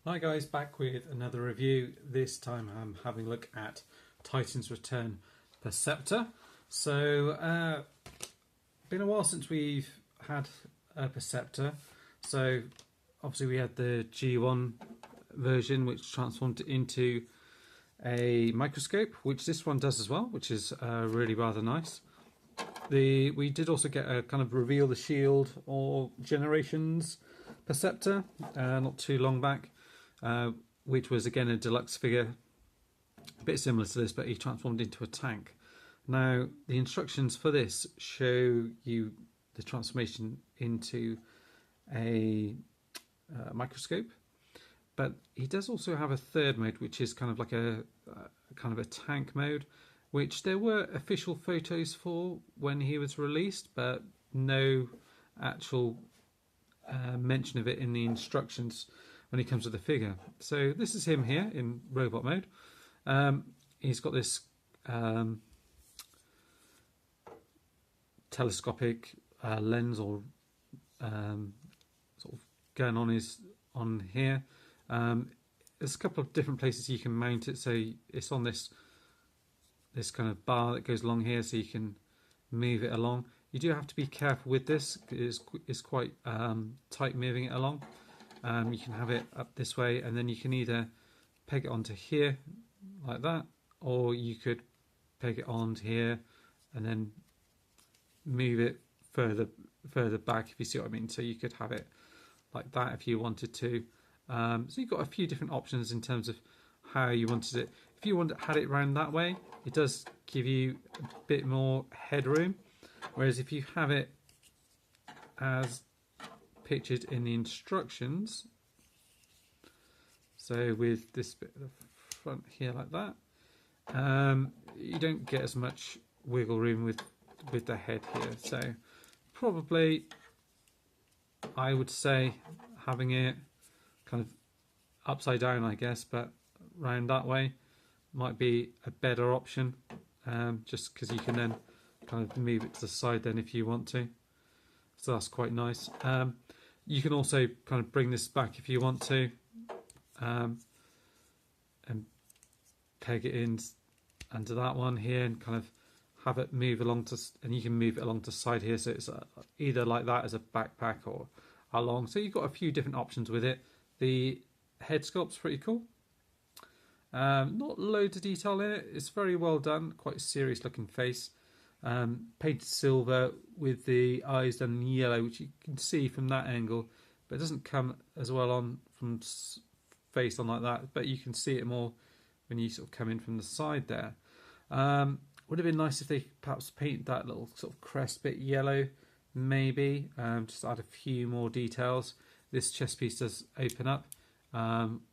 Hi guys, back with another review. This time I'm having a look at Titan's Return Perceptor. So, been a while since we've had a Perceptor. So, obviously we had the G1 version which transformed into a microscope, which this one does as well, which is really rather nice. We did also get a kind of reveal the shield or generations Perceptor not too long back. Which was again a deluxe figure, a bit similar to this, but he transformed into a tank. Now, the instructions for this show you the transformation into a microscope, but he does also have a third mode, which is kind of like a tank mode, which there were official photos for when he was released, but no actual mention of it in the instructions when he comes with the figure. So this is him here in robot mode. He's got this telescopic lens or sort of gun on here. There's a couple of different places you can mount it. So it's on this kind of bar that goes along here, so you can move it along. You do have to be careful with this. It's quite tight moving it along. You can have it up this way, and then you can either peg it onto here like that, or you could peg it onto here and then move it further back, if you see what I mean. So you could have it like that if you wanted to. So you've got a few different options in terms of how you wanted it. If you had it round that way, it does give you a bit more headroom, whereas if you have it as pictured in the instructions, so with this bit of the front here like that, you don't get as much wiggle room with the head here. So probably I would say having it kind of upside down, I guess, but round that way might be a better option, just because you can then kind of move it to the side then if you want to. So that's quite nice. You can also kind of bring this back if you want to, and peg it in under that one here and kind of have it move along to, and you can move it along to the side here, so it's either like that as a backpack or along. So you've got a few different options with it. The head sculpt's pretty cool. Not loads of detail in it. It's very well done, quite a serious looking face. Painted silver with the eyes done in yellow, which you can see from that angle, but it doesn't come as well on from face on like that, but you can see it more when you sort of come in from the side there. Would have been nice if they perhaps painted that little sort of crest bit yellow, maybe, just add a few more details. This chest piece does open up,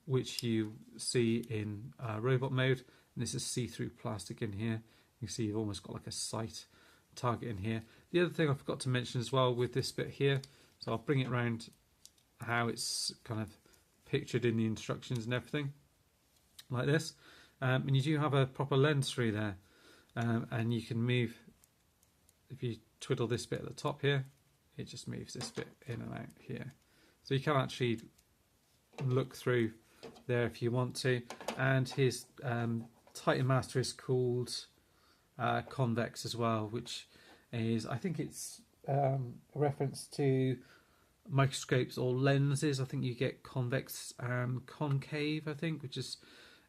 which you see in robot mode, and this is see-through plastic in here. You see you've almost got like a sight target in here. The other thing I forgot to mention as well with this bit here, so I'll bring it round how it's kind of pictured in the instructions and everything, like this. And you do have a proper lens through there, and you can move, if you twiddle this bit at the top here, it just moves this bit in and out here. So you can actually look through there if you want to. And his Titan Master is called Convex as well, which is, I think it's a reference to microscopes or lenses. I think you get convex and concave, I think, which is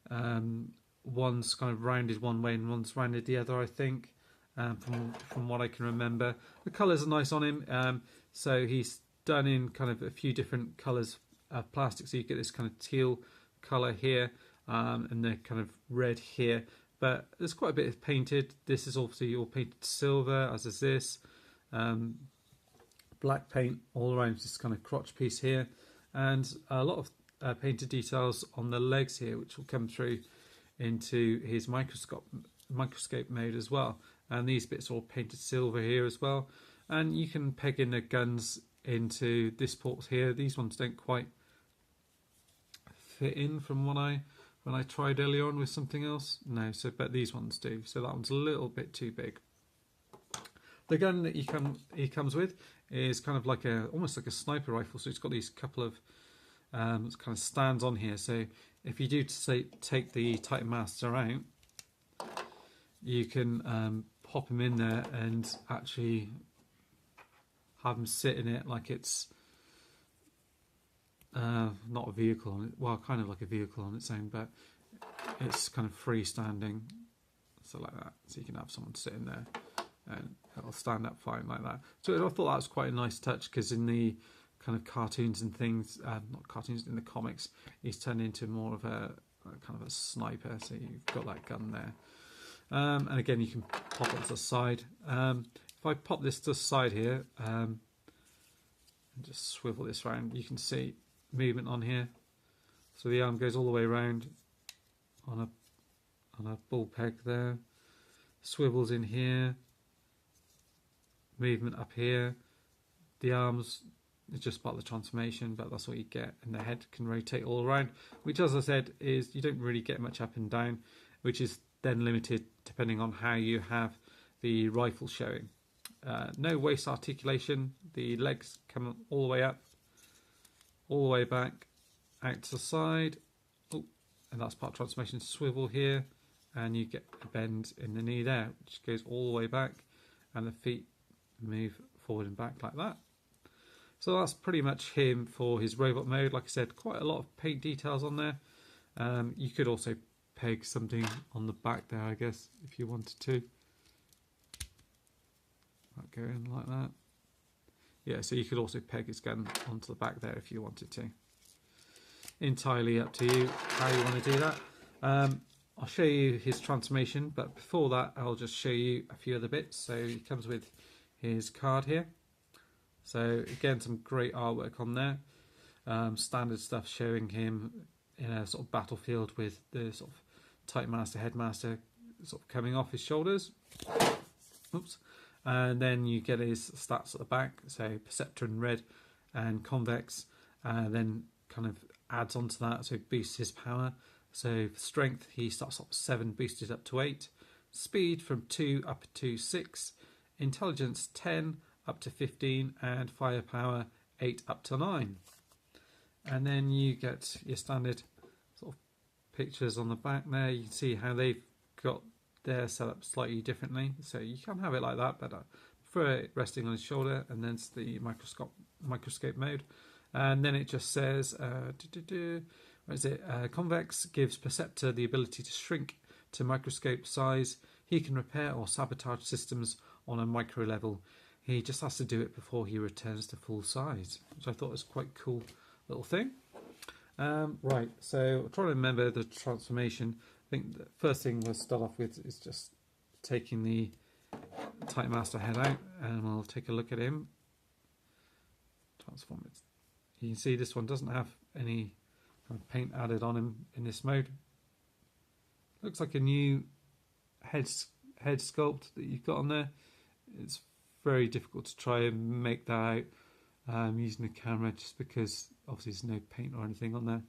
one's kind of rounded one way and one's rounded the other, I think, from what I can remember. The colours are nice on him, so he's done in kind of a few different colours of plastic, so you get this kind of teal colour here, and the kind of red here. But there's quite a bit of painted. This is obviously all painted silver, as is this. Black paint all around this kind of crotch piece here. And a lot of painted details on the legs here, which will come through into his microscope mode as well. And these bits are all painted silver here as well. And you can peg in the guns into this port here. These ones don't quite fit in from when I tried earlier on with something else. No, but these ones do. So that one's a little bit too big. The gun that he comes with is kind of like almost like a sniper rifle. So it's got these couple of it kind of stands on here. So if you do take the Titan Master out, you can pop him in there and actually have him sit in it like it's not a vehicle on it. Well, kind of like a vehicle on its own, but it's kind of freestanding, so like that. So you can have someone sit in there and it'll stand up fine like that. So I thought that was quite a nice touch, because in the kind of cartoons and things, not cartoons, in the comics, he's turned into more of a kind of a sniper. So you've got that gun there, and again you can pop it to the side. If I pop this to the side here and just swivel this around, you can see movement on here. So the arm goes all the way around on a ball peg there, swivels in here, movement up here. The arms is just part of the transformation, but that's what you get, and the head can rotate all around, which, as I said, is you don't really get much up and down, which is then limited depending on how you have the rifle showing. No waist articulation. The legs come all the way up, all the way back, out to the side. Oh, and that's part of transformation. Swivel here, and you get a bend in the knee there, which goes all the way back, and the feet move forward and back like that. So that's pretty much him for his robot mode. Like I said, quite a lot of paint details on there. You could also peg something on the back there, I guess, if you wanted to. Might go in like that. Yeah, so you could also peg his gun onto the back there if you wanted to. Entirely up to you how you want to do that. I'll show you his transformation, but before that I'll just show you a few other bits. So he comes with his card here. So again, some great artwork on there. Standard stuff showing him in a sort of battlefield with the sort of Titan Master, Headmaster sort of coming off his shoulders. Oops. And then you get his stats at the back, so Perceptor in red and Convex, then kind of adds onto that, so it boosts his power. So for strength, he starts off 7, boosted up to 8. Speed from 2 up to 6. Intelligence 10 up to 15, and firepower 8 up to 9. And then you get your standard sort of pictures on the back there. You can see how they've got their set up slightly differently, so you can have it like that, but I prefer it resting on his shoulder, and then it's the microscope mode. And then it just says what is it? Convex gives Perceptor the ability to shrink to microscope size. He can repair or sabotage systems on a micro level. He just has to do it before he returns to full size, which I thought was quite a cool little thing. Right, so I'm trying to remember the transformation. I think the first thing we'll start off with is just taking the Titan Master head out, and we'll take a look at him. Transform it. You can see this one doesn't have any kind of paint added on him in this mode. Looks like a new head sculpt that you've got on there. It's very difficult to try and make that out using the camera, just because obviously there's no paint or anything on there.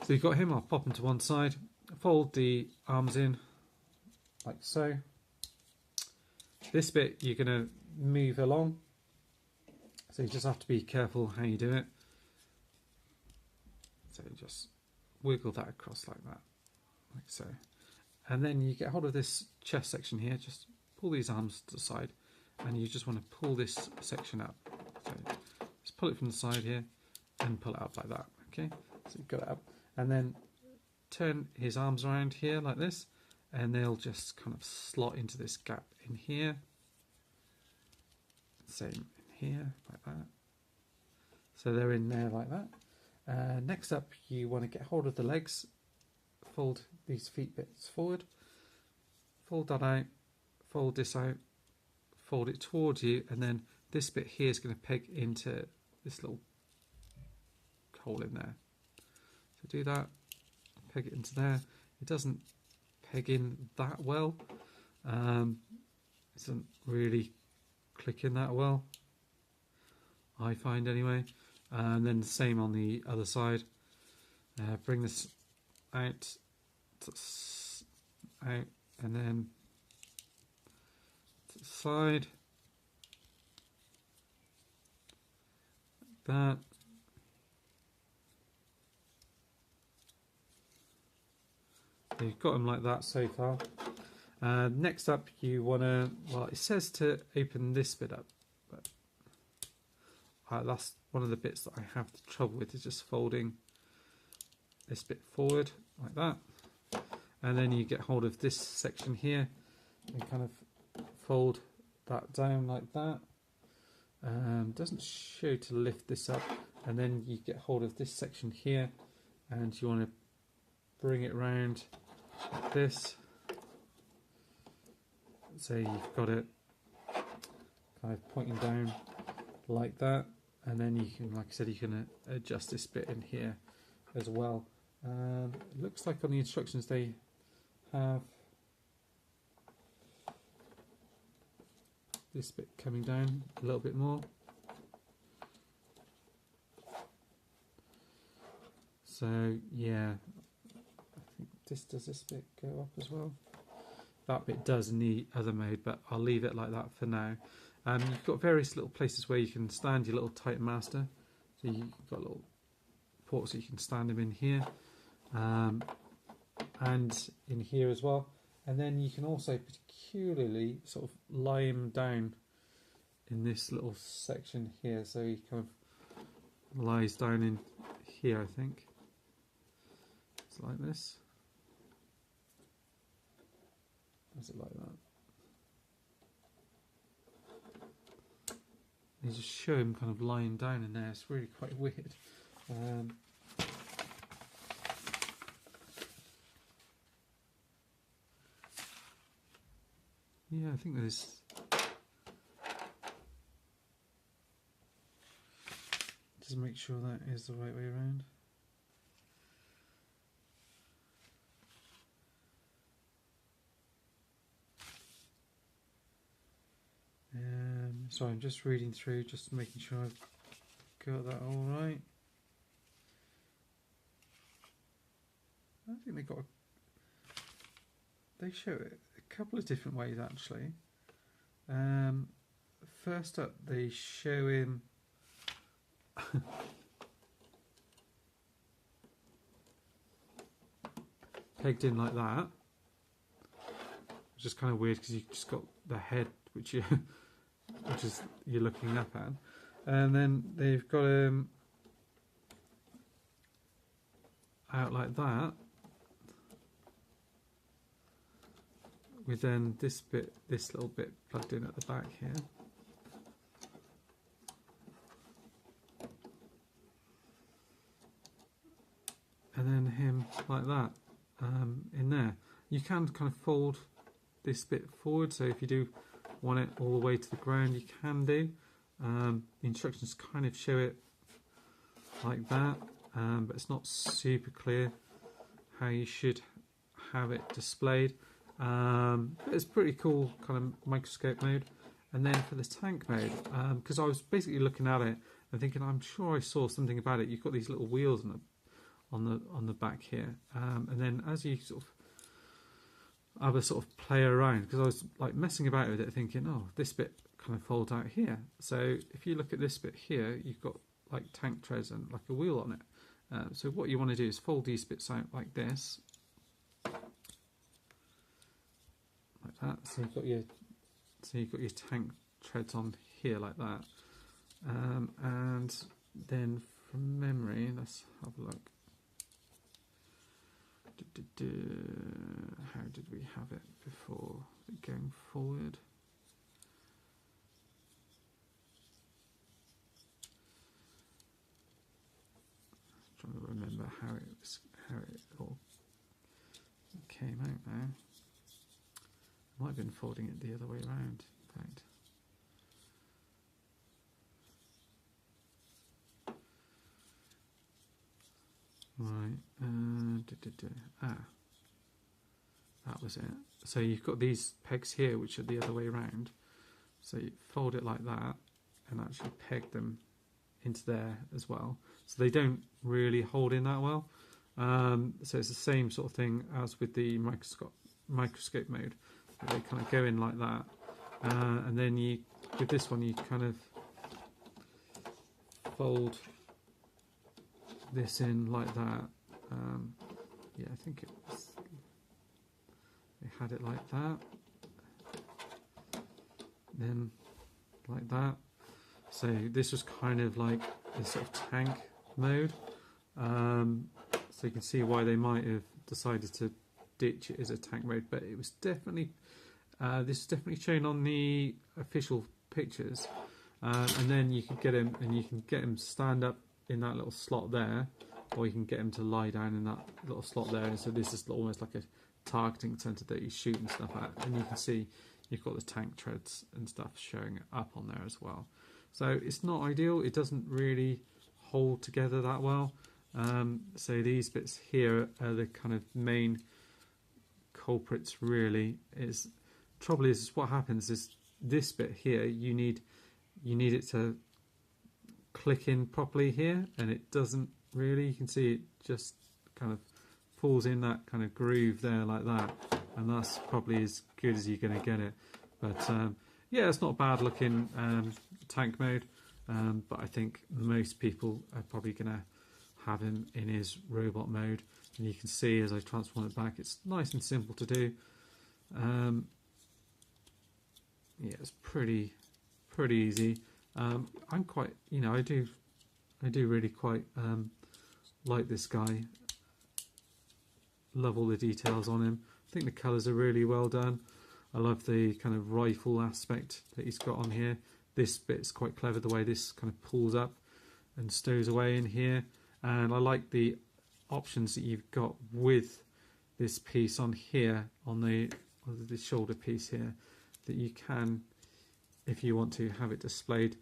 So you've got him. I'll pop him to one side, fold the arms in like so. This bit you're going to move along, so you just have to be careful how you do it. So you just wiggle that across like that, like so. And then you get hold of this chest section here, just pull these arms to the side, and you just want to pull this section up. So just pull it from the side here and pull it up like that. Okay, so you've got it up, and then turn his arms around here like this, and they'll just kind of slot into this gap in here. Same in here like that. So they're in there like that. Next up, you want to get hold of the legs, fold these feet bits forward, fold that out, fold this out, fold it towards you, and then this bit here is going to peg into this little hole in there. So do that, peg it into there. It doesn't peg in that well. It doesn't really click in that well, I find anyway. And then the same on the other side. Bring this out, and then to the side. That. You've got them like that so far. Next up, you want to, well, it says to open this bit up, but that's one of the bits that I have the trouble with, is just folding this bit forward like that. And then you get hold of this section here and kind of fold that down like that. Doesn't show to lift this up, and then you get hold of this section here and you want to bring it round like this. So you've got it kind of pointing down like that, and then you can, like I said, you can adjust this bit in here as well. It looks like on the instructions they have this bit coming down a little bit more. So yeah, I think does this bit go up as well? That bit does in the other mode, but I'll leave it like that for now. You've got various little places where you can stand your little Titan Master. So you've got little ports that you can stand them in here, and in here as well. And then you can also peculiarly sort of lie him down in this little section here. So he kind of lies down in here, I think. It's like this. Is it like that? You just show him kind of lying down in there. It's really quite weird. Yeah, I think there's... Just make sure that is the right way around. So I'm just reading through, just making sure I've got that all right. I think they show it a couple of different ways actually. First up, they show him pegged in like that, which is kind of weird because you've just got the head, which is you're looking up at, and then they've got him out like that, with then this little bit plugged in at the back here. And then him like that in there. You can kind of fold this bit forward, so if you do want it all the way to the ground, you can do. The instructions kind of show it like that, but it's not super clear how you should have it displayed. It's pretty cool kind of microscope mode. And then for the tank mode, because I was basically looking at it and thinking, I'm sure I saw something about it. You've got these little wheels on the back here, and then as you sort of have a sort of play around, because I was like messing about with it, thinking, oh, this bit kind of folds out here. So if you look at this bit here, you've got like tank treads and like a wheel on it. So what you want to do is fold these bits out like this, like that. So you've got your tank treads on here like that, and then from memory, let's have a look. How did we have it before going forward? Trying to remember how it all came out now. I might have been folding it the other way around, in fact. Right, that was it. So you've got these pegs here which are the other way around. So you fold it like that and actually peg them into there as well. So they don't really hold in that well. So it's the same sort of thing as with the microscope mode. They kind of go in like that. And then with this one you kind of fold this in like that. Yeah, I think it was had it like that, then like that. So this was kind of like this sort of tank mode. So you can see why they might have decided to ditch it as a tank mode, but it was definitely this is definitely shown on the official pictures. And then you can get him, and you can get him stand up in that little slot there, or you can get him to lie down in that little slot there. And so this is almost like a targeting center that he's shooting stuff at, and you can see you've got the tank treads and stuff showing up on there as well. So it's not ideal. It doesn't really hold together that well. So these bits here are the kind of main culprits. Really, is trouble is what happens is this bit here. You need it to click in properly here, and it doesn't really. You can see it just kind of falls in that kind of groove there like that, and that's probably as good as you're going to get it. But yeah, it's not bad looking tank mode, but I think most people are probably going to have him in his robot mode. And you can see as I transform it back, it's nice and simple to do. Yeah, it's pretty easy. I'm quite, I do really quite like this guy. Love all the details on him. I think the colours are really well done. I love the kind of rifle aspect that he's got on here. This bit's quite clever, the way this kind of pulls up and stows away in here. And I like the options that you've got with this piece on here, on the shoulder piece here, that you can, if you want to, have it displayed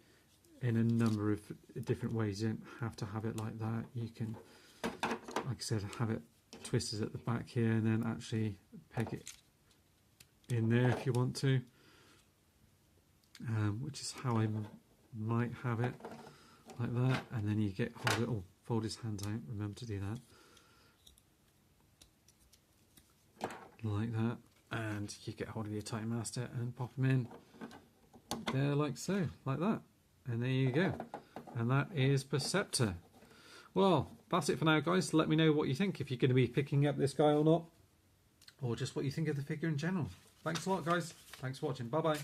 in a number of different ways. You don't have to have it like that. You can, like I said, have it twisted at the back here and then actually peg it in there if you want to, which is how I might have it, like that. And then you hold it, fold his hands out, remember to do that, like that, and you get hold of your Titan Master and pop him in there like so, like that, and there you go. And that is Perceptor. Well, that's it for now, guys. Let me know what you think, if you're going to be picking up this guy or not, or just what you think of the figure in general. Thanks a lot, guys. Thanks for watching. Bye bye.